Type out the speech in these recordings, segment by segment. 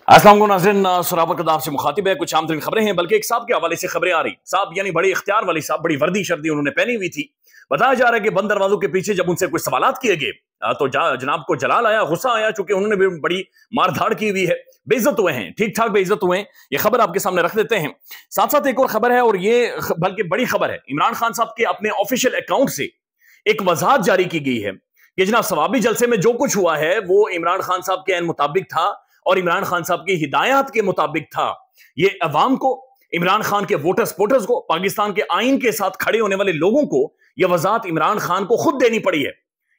अस्सलाम वालेकुम नाज़रीन, सराबर कदाब से मुखातिब है। कुछ आम तरीन खबरें हैं, बल्कि एक साहब के हवाले से खबरें आ रही। साहब यानी बड़ी इख्तियार वाली साहब, बड़ी वर्दी शर्दी उन्होंने पहनी हुई थी। बताया जा रहा है कि बंद दरवाजों के पीछे जब उनसे कुछ सवालात किए गए तो जनाब को जलाल आया, गुस्सा आया, चूंकि उन्होंने भी बड़ी मारधाड़ की हुई है, बेइज्जत हुए हैं, ठीक ठाक बेइज्जत हुए हैं। ये खबर आपके सामने रख देते हैं। साथ साथ एक और खबर है, और ये बल्कि बड़ी खबर है। इमरान खान साहब के अपने ऑफिशियल अकाउंट से एक वजाहत जारी की गई है कि जनाब सवाबी जलसे में जो कुछ हुआ है वो इमरान खान साहब के मुताबिक था और इमरान खान साहब की हिदायत के मुताबिक था। ये अवाम को, इमरान खान के वोटर सपोर्टर्स को, पाकिस्तान के आइन के साथ खड़े होने वाले लोगों को यह वजाहत इमरान खान को खुद देनी पड़ी है,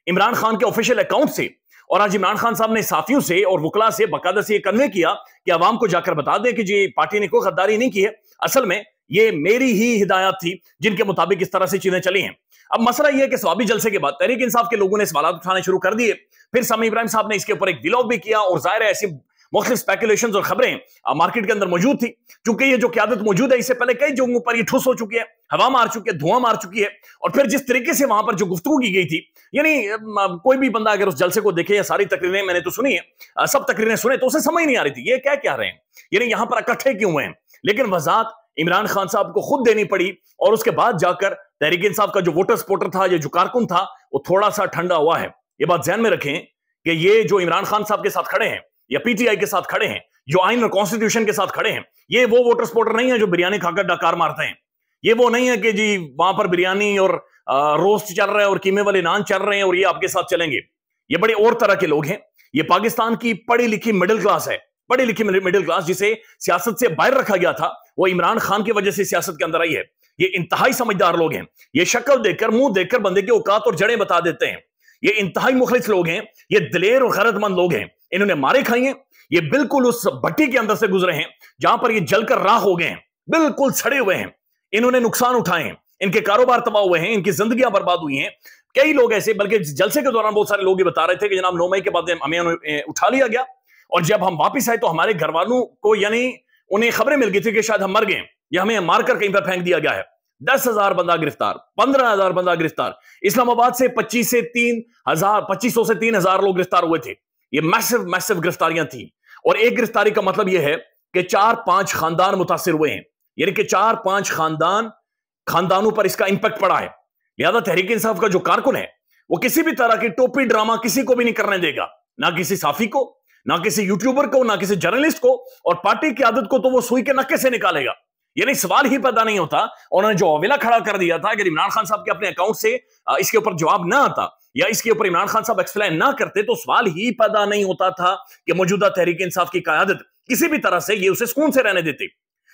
इमरान खान के ऑफिशियल अकाउंट से। और आज इमरान खान साहब ने साथियों से और वकला से बाकायदा से यह कन्वे किया कि अवाम को जाकर बता दें कि जी पार्टी ने कोई गद्दारी नहीं की है, असल में ये मेरी ही हिदायत थी जिनके मुताबिक इस तरह से चीजें चली हैं। अब मसला यह है कि स्वाबी जलसे के बाद तहरीक इंसाफ के लोगों ने सवाल उठाने शुरू कर दिए। फिर सामी इब्राहिम साहब ने इसके ऊपर एक व्लॉग भी किया, और जाहिर है ऐसी मुख्तलिफ स्पेकुलेशंस और खबरें मार्केट के अंदर मौजूद थी। चूंकि ये जो क्यादत मौजूद है, इससे पहले कई जगहों पर ये ठुस हो चुकी है, हवा मार चुकी है, धुआं मार चुकी है। और फिर जिस तरीके से वहां पर जो गुफ्तगू की गई थी, यानी कोई भी बंदा अगर उस जलसे को देखे, या सारी तकरीरें मैंने तो सुनी है, सब तकरीरें सुने, तो उसे समझ नहीं आ रही थी ये क्या कह रहे हैं, यानी यहां पर इकट्ठे क्यों हुए हैं। लेकिन वजाहत इमरान खान साहब को खुद देनी पड़ी, और उसके बाद जाकर तहरीक इंसाफ का जो वोटर सपोर्टर था, ये जो कारकुन था, वो थोड़ा सा ठंडा हुआ है। ये बात ध्यान में रखें कि ये जो इमरान खान साहब के साथ खड़े हैं या पीटीआई के साथ खड़े हैं, जो आइन और कॉन्स्टिट्यूशन के साथ खड़े हैं, ये वो वोटर सपोर्टर नहीं है जो बिरयानी खाकर डकार मारते हैं। ये वो नहीं है कि जी वहां पर बिरयानी और रोस्ट चल रहा है और कीमे वाले नान चल रहे हैं और ये आपके साथ चलेंगे। ये बड़े और तरह के लोग हैं। ये पाकिस्तान की पढ़ी लिखी मिडिल क्लास है, पढ़ी लिखी मिडिल क्लास जिसे सियासत से बाहर रखा गया था, वो इमरान खान की वजह से सियासत के अंदर आई है। ये इंतहाई समझदार लोग हैं। ये शक्ल देखकर, मुंह देखकर बंदे के औकात और जड़ें बता देते हैं। ये इंतहाई मुखलिस लोग हैं, ये दिलेर और गैरतमंद लोग हैं। इन्होंने मारे खाई हैं, ये बिल्कुल उस भट्टी के अंदर से गुजरे हैं जहां पर ये जलकर राख हो गए हैं, बिल्कुल सड़े हुए हैं। इन्होंने नुकसान उठाए हैं, इनके कारोबार तबाह हुए हैं, इनकी जिंदगियां बर्बाद हुई हैं। कई लोग ऐसे, बल्कि जलसे के दौरान बहुत सारे लोग ये बता रहे थे कि जनाब 9 मई के बाद हमें उठा लिया गया, और जब हम वापिस आए तो हमारे घर वालों को, यानी उन्हें खबरें मिल गई थी कि शायद हम मर गए, या हमें मारकर कहीं पर फेंक दिया गया है। 10,000 बंदा गिरफ्तार, 15,000 बंदा गिरफ्तार। इस्लामाबाद से 2500 से 3,000 लोग गिरफ्तार हुए थे। ये मैसिव मैसिव गिरफ्तारियां थी। और एक गिरफ्तारी का मतलब यह है कि 4-5 खानदान मुतासिर हुए हैं, यानी कि 4-5 खानदानों पर इसका इंपैक्ट पड़ा है। लिहाजा तहरीक इंसाफ का जो कारकुन है, वो किसी भी तरह की टोपी ड्रामा किसी को भी नहीं करने देगा, ना किसी साफी को, ना किसी यूट्यूबर को, ना किसी जर्नलिस्ट को, और पार्टी की आदत को तो वो सुई के नक्के से निकालेगा। यानी सवाल ही पैदा नहीं होता। उन्होंने जो अवेला खड़ा कर दिया था, अगर इमरान खान साहब के अपने अकाउंट से इसके ऊपर जवाब ना आता, या इसके ऊपर इमरान खान साहब एक्सप्लेन ना करते, तो सवाल ही पैदा नहीं होता था कि मौजूदा तहरीक इंसाफ की क़यादत किसी भी तरह से ये उसे सुकून से रहने देती।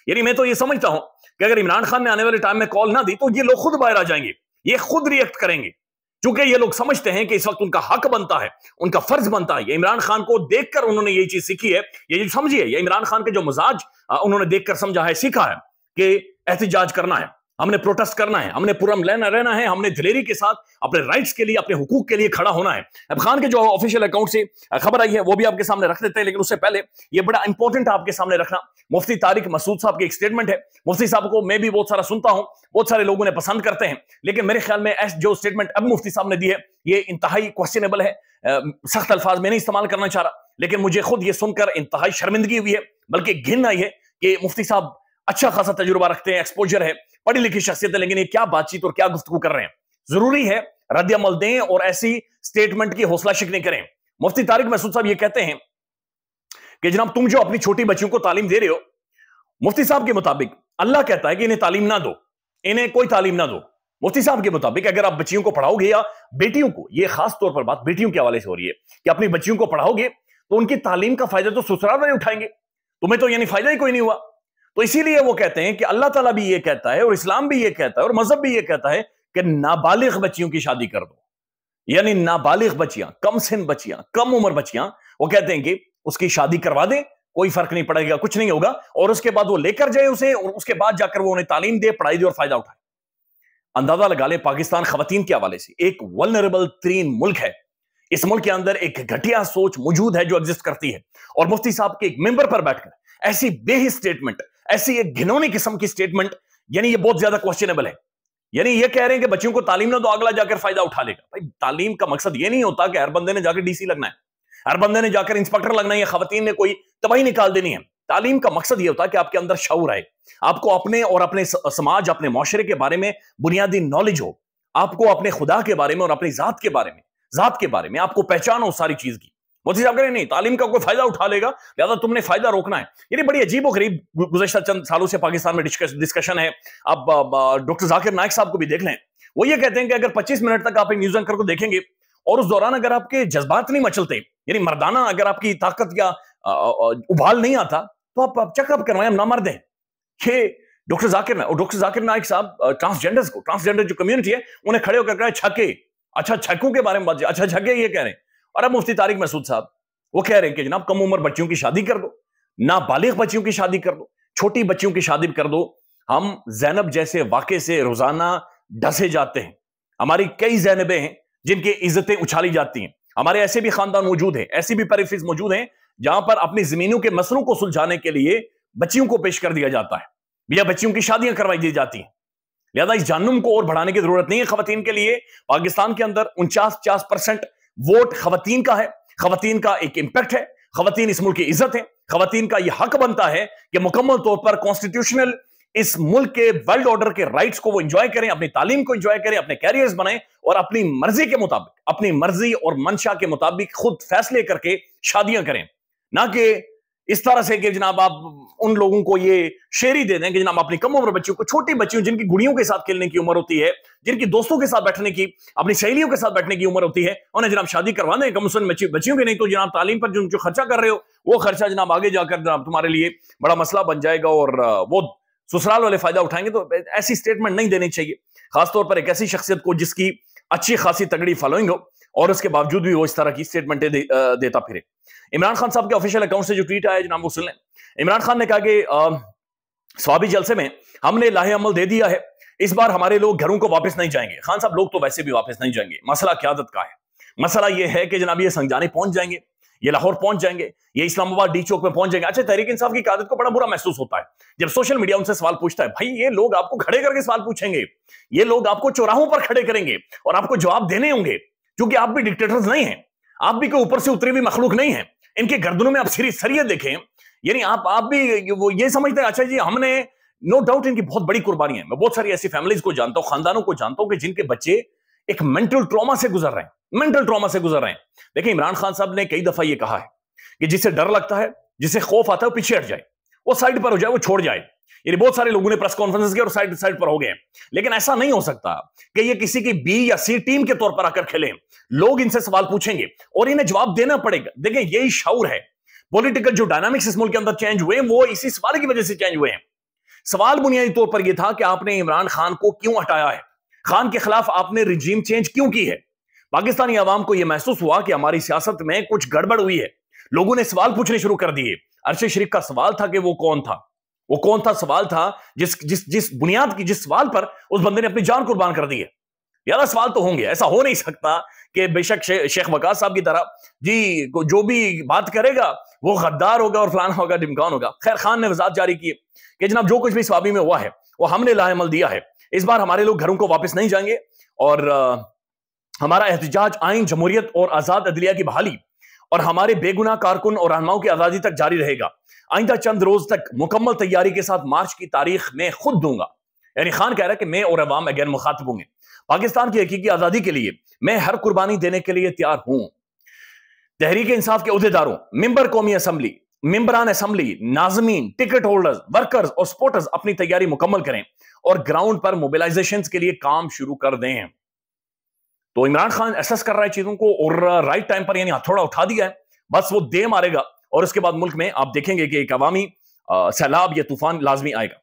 यानी मैं तो ये समझता हूं कि अगर इमरान खान ने आने वाले टाइम में कॉल ना दी, तो ये लोग खुद बाहर आ जाएंगे, ये खुद रिएक्ट करेंगे, क्योंकि ये लोग समझते हैं कि इस वक्त उनका हक बनता है, उनका फर्ज बनता है। ये इमरान खान को देखकर उन्होंने ये चीज सीखी है, ये समझिए, ये इमरान खान के जो मिजाज उन्होंने देखकर समझा है, सीखा है कि एहतिजाज करना है, हमने प्रोटेस्ट करना है, हमने पुरम लेना रहना है, हमने दिलेरी के साथ अपने राइट्स के लिए, अपने हुकूक के लिए खड़ा होना है। अब खान के जो ऑफिशियल अकाउंट से खबर आई है वो भी आपके सामने रख देते हैं, लेकिन उससे पहले ये बड़ा इंपॉर्टेंट आपके सामने रखना, मुफ्ती तारिक मसूद साहब की एक स्टेटमेंट है। मुफ्ती साहब को मैं भी बहुत सारा सुनता हूं, बहुत सारे लोगों ने पसंद करते हैं, लेकिन मेरे ख्याल में जो स्टेटमेंट अब मुफ्ती साहब ने दी है, ये इंतहाई क्वेश्चनेबल है। सख्त अल्फाज में नहीं इस्तेमाल करना चाह रहा, लेकिन मुझे खुद ये सुनकर इंतहाई शर्मिंदगी हुई है, बल्कि घिन आई है कि मुफ्ती साहब अच्छा खासा तजुर्बा रखते हैं, एक्सपोजर है, पढ़ी लिखी शख्सियत है, लेकिन ये क्या बातचीत और क्या गुफ्तगू कर रहे हैं। जरूरी है रद्द अमल दें और ऐसी स्टेटमेंट की हौसला शिकनी करें। मुफ्ती तारिक मसूद साहब ये कहते हैं कि जनाब तुम जो अपनी छोटी बच्चियों को तालीम दे रहे हो, मुफ्ती साहब के मुताबिक अल्लाह कहता है कि इन्हें तालीम ना दो, इन्हें कोई तालीम ना दो। मुफ्ती साहब के मुताबिक अगर आप बच्चियों को पढ़ाओगे, या बेटियों को, ये खास तौर पर बात बेटियों के हवाले से हो रही है, कि अपनी बच्चियों को पढ़ाओगे तो उनकी तालीम का फायदा तो ससुराल वाले उठाएंगे, तुम्हें तो यानी फायदा ही कोई नहीं हुआ। तो इसीलिए वो कहते हैं कि अल्लाह ताला भी ये कहता है, और इस्लाम भी ये कहता है, और मजहब भी ये कहता है कि नाबालिग बच्चियों की शादी कर दो। यानी नाबालिग बच्चियां, कम सिन बच्चियां, कम उम्र बच्चियां, वो कहते हैं कि उसकी शादी करवा दें, कोई फर्क नहीं पड़ेगा, कुछ नहीं होगा, और उसके बाद वो लेकर जाए उसे, और उसके बाद जाकर वो उन्हें तालीम दे, पढ़ाई दे और फायदा उठाए। अंदाजा लगा ले, पाकिस्तान खवातीन के हवाले से एक वल्नरेबल तरीन मुल्क है। इस मुल्क के अंदर एक घटिया सोच मौजूद है जो एग्जिस्ट करती है, और मुफ्ती साहब के एक मेंबर पर बैठकर ऐसी बेही स्टेटमेंट, ऐसी एक घिनौनी किस्म की स्टेटमेंट, यानी ये बहुत ज्यादा क्वेश्चनेबल है। यानी ये कह रहे हैं कि बच्चों को तालीम ना दो, अगला जाकर फायदा उठा लेगा। भाई तालीम का मकसद ये नहीं होता कि हर बंदे ने जाकर डीसी लगना है। ہر بندے نے جا کر انسپیکٹر لگنا ہے یا خواتین نے کوئی تباہی نکال دینی ہے. تعلیم کا مقصد یہ ہوتا ہے کہ آپ کے اندر شعور آئے, آپ کو اپنے اور اپنے سماج, اپنے معاشرے کے بارے میں بنیادی نالج ہو, آپ کو اپنے خدا کے بارے میں اور اپنی ذات کے بارے میں آپ کو پہچان ہو ساری چیز کی. مودی صاحب کہہ رہے ہیں نہیں, تعلیم کا کوئی فائدہ اٹھا لے گا لہذا تم نے فائدہ روکنا ہے. یعنی بڑی عجیب و غریب گزشتہ چند سالوں سے پاکستان میں ڈسکشن ہے. اب ڈاکٹر ذاکر نائک صاحب کو بھی دیکھ لیں, وہ یہ کہتے ہیں کہ اگر 25 منٹ تک آپ ایک نیوز اینکر کو دیکھیں گے اور اس دوران اگر آپ کے جذبات نہیں مچلتے, یعنی مردانہ اگر آپ کی طاقت یا ابھال نہیں آتا, تو آپ چیک اپ کروائیں, ہم نہ مرد ہیں. کہ ڈاکٹر ذاکر نائک صاحب ٹرانسجینڈر جو کمیونٹی ہے انہیں کھڑے ہو کر کہا چھکے, اچھا چھکوں کے بارے میں بات, اچھا چھکے یہ کہہ رہے ہیں. اور اب مفتی طارق مسعود صاحب وہ کہہ رہے ہیں کہ جناب کم عمر بچیوں کی شادی کر دو, نابالغ بچیوں کی شادی کر دو, چھوٹی بچیوں کی شادی کر دو. ہم زینب جیسے واقعے سے روزانہ ڈسے جاتے ہیں. ہماری کئی زینبیں ہیں جن کی عزتیں اچھالی جاتی ہیں. ہمارے ایسے بھی خاندان موجود ہیں, ایسی بھی پیریفریز موجود ہیں جہاں پر اپنی زمینوں کے مسئلوں کو سلجھانے کے لیے بچیوں کو پیش کر دیا جاتا ہے یا بچیوں کی شادیاں کروائی دی جاتی ہیں. لہذا اس جہنم کو اور بڑھانے کی ضرورت نہیں ہے خواتین کے لیے. پاکستان کے اندر 49% ووٹ خواتین کا ہے, خواتین کا ایک امپیکٹ ہے, خواتین اس ملک کی عزت ہے, خواتین کا یہ حق بنتا ہے کہ مکمل طور پر کانسٹیٹیوشنل اس ملک کے ورلڈ آرڈر کے رائٹس کو وہ انجوائے کریں, اپنی تعلیم کو انجوائے کریں, اپنے کیریئرز بنائیں اور اپنی مرضی کے مطابق, اپنی مرضی اور منشا کے مطابق خود فیصلے کر کے شادیاں کریں. نہ کہ اس طرح سے کہ جناب آپ ان لوگوں کو یہ شیری دے دیں کہ جناب اپنی کم عمر بچیوں کو, چھوٹی بچیوں جن کی گڑیوں کے ساتھ کھیلنے کی عمر ہوتی ہے, جن کی دوستوں کے ساتھ بیٹھنے کی, اپنی سہیلیوں کے ساتھ بیٹھنے کی عمر ہوتی ہے, انہیں جناب شادی کروا دیں. کم عمر بچیوں کے نہیں تو جناب تعلیم پر جو خرچہ کر رہے ہو وہ خرچہ جناب آگے جا کر جناب تمہارے لیے بڑا مسئلہ بن جائے گا اور وہ سسرال والے فائدہ اٹھائیں گے. تو ایسی سٹیٹمنٹ نہیں دینی چاہیے, خاص طور پر ایک ایسی شخصیت کو جس کی اچھی خاصی تگڑی فالوئنگ ہو اور اس کے باوجود بھی وہ اس طرح کی سٹیٹمنٹیں دیتا پھرے. عمران خان صاحب کے آفیشیل اکاؤنٹ سے جو ٹویٹ آیا جناب وہ سن لیں. عمران خان نے کہا کہ ثوابی جلسے میں ہم نے لاہ عمل دے دیا ہے, اس بار ہمارے لوگ گھروں کو واپس نہیں جائیں گے. خان صاحب لوگ تو ویسے بھی واپس نہیں جائیں گے, مسئلہ قیادت کا ہے. مسئلہ یہ ہے کہ جناب یہ سنجانے پہنچ جائیں گے, یہ لاہور پہنچ جائیں گے, یہ اسلام آباد ڈی چوک میں پہنچ جائیں گے. اچھا تحریک انصاف کی قیادت کو بڑا برا محسوس ہوتا ہے جب سوشل میڈیا ان سے سوال پوچھتا ہے. بھائی یہ لوگ آپ کو کھڑے کر کے سوال پوچھیں گے, یہ لوگ آپ کو چوراہوں پر کھڑے کریں گے اور آپ کو جواب دینے ہوں گے, کیونکہ آپ بھی ڈکٹیٹرز نہیں ہیں, آپ بھی کوئی اوپر سے اتری ہوئی مخلوق نہیں ہیں. ان کے گردنوں میں آپ سریت دیکھیں, یعنی آپ بھی وہ یہ سمجھتے ہیں اچھا جی ہم نے نو ڈاؤٹ ان کی بہت بڑی قربانی ہے. میں بہت ساری ایسی فیملیز کو جانتا ہوں, خاندانوں کو جانتا ہوں کہ جن کے بچے ایک مینٹل ٹراما سے گزر رہے ہیں, دیکھیں عمران خان صاحب نے کئی دفعہ یہ کہا ہے کہ جسے ڈر لگتا ہے, جسے خوف آتا ہے وہ پیچھے ہٹ جائے, وہ سائڈ پر ہو جائے, وہ چھوڑ جائے. یعنی بہت سارے لوگوں نے پریس کانفرنس کی اور سائڈ پر ہو گئے, لیکن ایسا نہیں ہو سکتا کہ یہ کسی کی بی یا سی ٹیم کے طور پر آ کر کھیلیں. لوگ ان سے سوال پوچھیں گے اور انہیں جواب دینا پڑے گا. دیکھیں یہی شعور ہے. پولیٹیکل جو ڈائنامکس اس ملک کے اندر چینج ہوئے وہ اسی سوال کی وجہ سے چینج ہوئے ہیں. سوال بنیادی طور پر یہ تھا کہ آپ نے عمران خان کو کیوں ہٹایا ہے, خان کے خلاف آپ نے رجیم چینج کیوں کی ہے. پاکستانی عوام کو یہ محسوس ہوا کہ ہماری سیاست میں کچھ گڑبڑ ہوئی ہے. لوگوں نے سوال پوچھنے شروع کر دیے. عرش شریف کا سوال تھا کہ وہ کون تھا, سوال تھا جس بنیاد کی, جس سوال پر اس بندے نے اپنی جان قربان کر دی ہے. یار سوال تو ہوں گے, ایسا ہو نہیں سکتا کہ بے شک شیخ وقاص صاحب کی طرح جی جو بھی بات کرے گا وہ غدار ہوگا اور فلانا ہوگا ڈمکان ہوگا. خیر خان نے وضاحت جاری کی کہ جناب جو کچھ بھی ثوابی میں ہوا ہے وہ ہم نے لاہ عمل دیا ہے. اس بار ہمارے لوگ گھروں کو واپس نہیں جائیں گے اور ہمارا احتجاج آئین, جمہوریت اور آزاد عدلیہ کی بحالی اور ہمارے بے گناہ کارکن اور رہنماؤں کی آزادی تک جاری رہے گا. آئندہ چند روز تک مکمل تیاری کے ساتھ مارچ کی تاریخ میں خود دوں گا. یعنی خان کہہ رہا ہے کہ میں اور عوام اگین مخاطب ہوں گے. پاکستان کی حقیقی آزادی کے لیے میں ہر قربانی دینے کے لیے تیار ہوں. تحریک انصاف کے عہدیداروں, ممبر قومی اسمبلی, ممبران اسمبلی, ناظمین, ٹکٹ ہولڈرز, ورکرز اور سپورٹرز اپنی تیاری مکمل کریں اور گراؤنڈ پر موبیلائزیشنز کے لیے کام شروع کر دیں. تو عمران خان ایسس کر رہا ہے چیزوں کو اور رائٹ ٹائم پر یعنی ہتھوڑا اٹھا دیا ہے, بس وہ دے مارے گا اور اس کے بعد ملک میں آپ دیکھیں گے کہ ایک عوامی سیلاب یا طوفان لازمی آئے گا.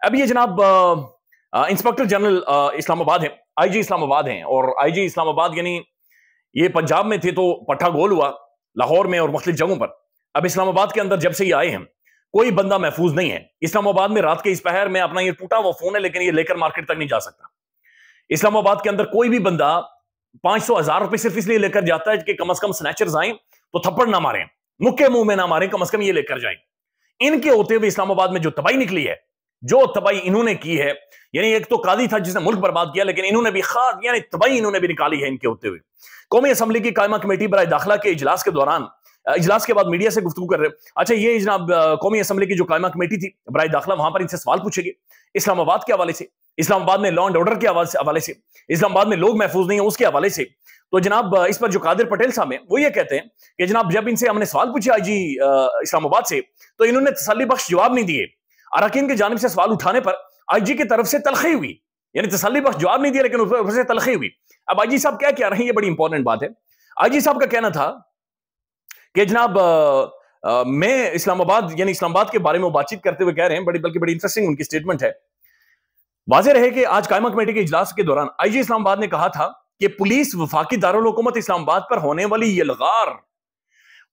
اب یہ جناب انسپیکٹر جنرل اسلام آباد ہیں, آئی جی اسلام آباد ہیں, اور آئی جی اسلام آباد یعنی یہ پنجاب میں تھے تو پٹھا گول ہوا لاہور میں اور مختلف جگہوں پر. اب اسلام آباد کے اندر جب سے یہ آئے ہیں کوئی بندہ محفوظ نہیں ہے. اسلام آباد میں رات کے اس پہر میں اپنا یہ ٹوٹا وہ فون ہے لیکن یہ لے کر مارکیٹ تک نہیں جا سکتا. اسلام آباد کے اندر کوئی بھی بندہ 500,000 روپے صرف اس لیے لے کر جاتا ہے کہ کم از کم سنیچرز آئیں تو تھپڑ نہ ماریں, مکے منہ میں نہ ماریں, کم از کم یہ لے کر جائیں. ان کے ہوتے ہوئے اسلام آباد میں جو تباہی نکلی ہے, جو تباہی انہوں نے کی ہے, یعنی ایک تو قاضی تھا جس نے ملک برباد کیا لیکن انہوں نے بھی یعنی تباہی انہوں نے بھی نکالی ہے ان کے ہوتے ہوئے. قومی اسمبلی کی قائمہ کمیٹی برائے داخلہ کے اجلاس کے دوران इजलास के बाद मीडिया से गुफ्तगू कर रहे हो। अच्छा, ये जनाब कौमी असम्बली की जो कायमा कमेटी थी बराए दाखिला, वहां पर इनसे सवाल पूछे गए इस्लामाबाद के हवाले से, इस्लामाबाद में लॉ एंड ऑर्डर के हवाले से, इस्लामाबाद में लोग महफूज नहीं है उसके हवाले से। तो जनाब इस पर जो कादिर पटेल साहब हैं वो ये कहते हैं कि जनाब जब इनसे हमने सवाल पूछे आईजी इस्लामाबाद से तो इन्होंने तसल्ली बख्श जवाब नहीं दिए। अरकान की जानिब से सवाल उठाने पर आईजी की तरफ से तलखी हुई, यानी तसल्ली बख्श जवाब नहीं दिया लेकिन ऊपर से तलखी हुई। अब आईजी साहब क्या कह रहे हैं, ये बड़ी इंपॉर्टेंट बात है। आईजी साहब का कहना था कि जनाब मैं इस्लामाबाद यानी इस्लामाबाद के बारे में बातचीत करते हुए कह रहे हैं, बल्कि बड़ी इंटरेस्टिंग उनकी स्टेटमेंट है। वाज़ेह रहे कि आज कायमा कमेटी के इजलास के दौरान आईजी इस्लामाबाद ने कहा था कि पुलिस वफाकी दारुल हुकूमत इस्लामाबाद पर होने वाली यलगार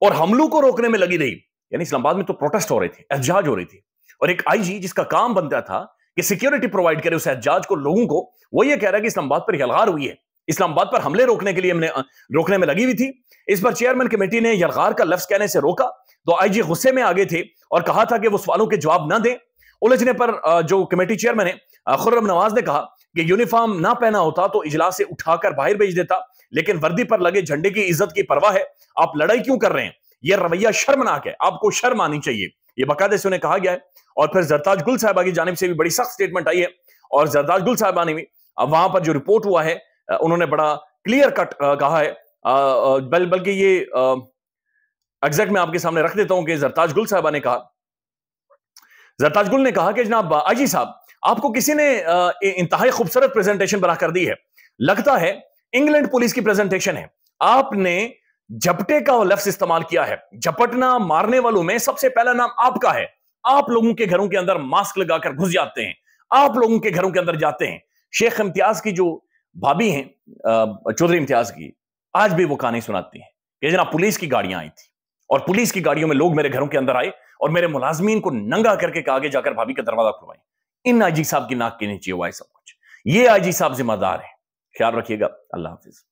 और हमलों को रोकने में लगी रही। यानी इस्लामाबाद में तो प्रोटेस्ट हो रहे थे, एहतजाज हो रही थी, और एक आईजी जिसका काम बनता था कि सिक्योरिटी प्रोवाइड करे उस एहतजाज को, लोगों को, वो ये कह रहा है कि इस्लामाबाद पर यलगार हुई है, इस्लामाबाद पर हमले रोकने के लिए हमने रोकने में लगी हुई थी। इस पर चेयरमैन कमेटी ने यलगार का लफ्ज कहने से रोका तो आईजी गुस्से में आ गए थे और कहा था कि वो सवालों के जवाब ना दें। उलझने पर जो कमेटी चेयरमैन है खुर्रम नवाज ने कहा कि यूनिफॉर्म ना पहना होता तो इजलास से उठाकर बाहर भेज देता, लेकिन वर्दी पर लगे झंडे की इज्जत की परवाह है, आप लड़ाई क्यों कर रहे हैं, यह रवैया शर्मनाक है, आपको शर्म आनी चाहिए, ये बाकायदे से उन्हें कहा गया है। और फिर जरताज गुल साहिबा की जानिब से भी बड़ी सख्त स्टेटमेंट आई है, और जरताज गुल साहिबा ने भी वहां पर जो रिपोर्ट हुआ है उन्होंने बड़ा क्लियर कट कहा है, बल्कि ये एग्जैक्ट मैं आपके सामने रख देता हूं कि जरताज गुल साहिबा ने कहा, जरताज गुल ने कहा कि जनाब आईजी साहब आपको किसी ने इंतहाई खूबसूरत प्रेजेंटेशन बना कर दी है, लगता है इंग्लैंड पुलिस की प्रेजेंटेशन है, आपने झपटे का लफ्ज इस्तेमाल किया है, झपटना मारने वालों में सबसे पहला नाम आपका है, आप लोगों के घरों के अंदर मास्क लगाकर घुस जाते हैं, आप लोगों के घरों के अंदर जाते हैं। शेख इम्तियाज की जो भाभी हैं चौधरी इम्तियाज की, आज भी वो कहानी सुनाती हैं कि जनाब पुलिस की गाड़ियां आई थी और पुलिस की गाड़ियों में लोग मेरे घरों के अंदर आए और मेरे मुलाजमीन को नंगा करके आगे जाकर भाभी का दरवाजा खुलवाए। इन आईजी साहब की नाक के नीचे हुआ है सब कुछ, ये आईजी साहब जिम्मेदार है। ख्याल रखिएगा, अल्लाह हाफिज।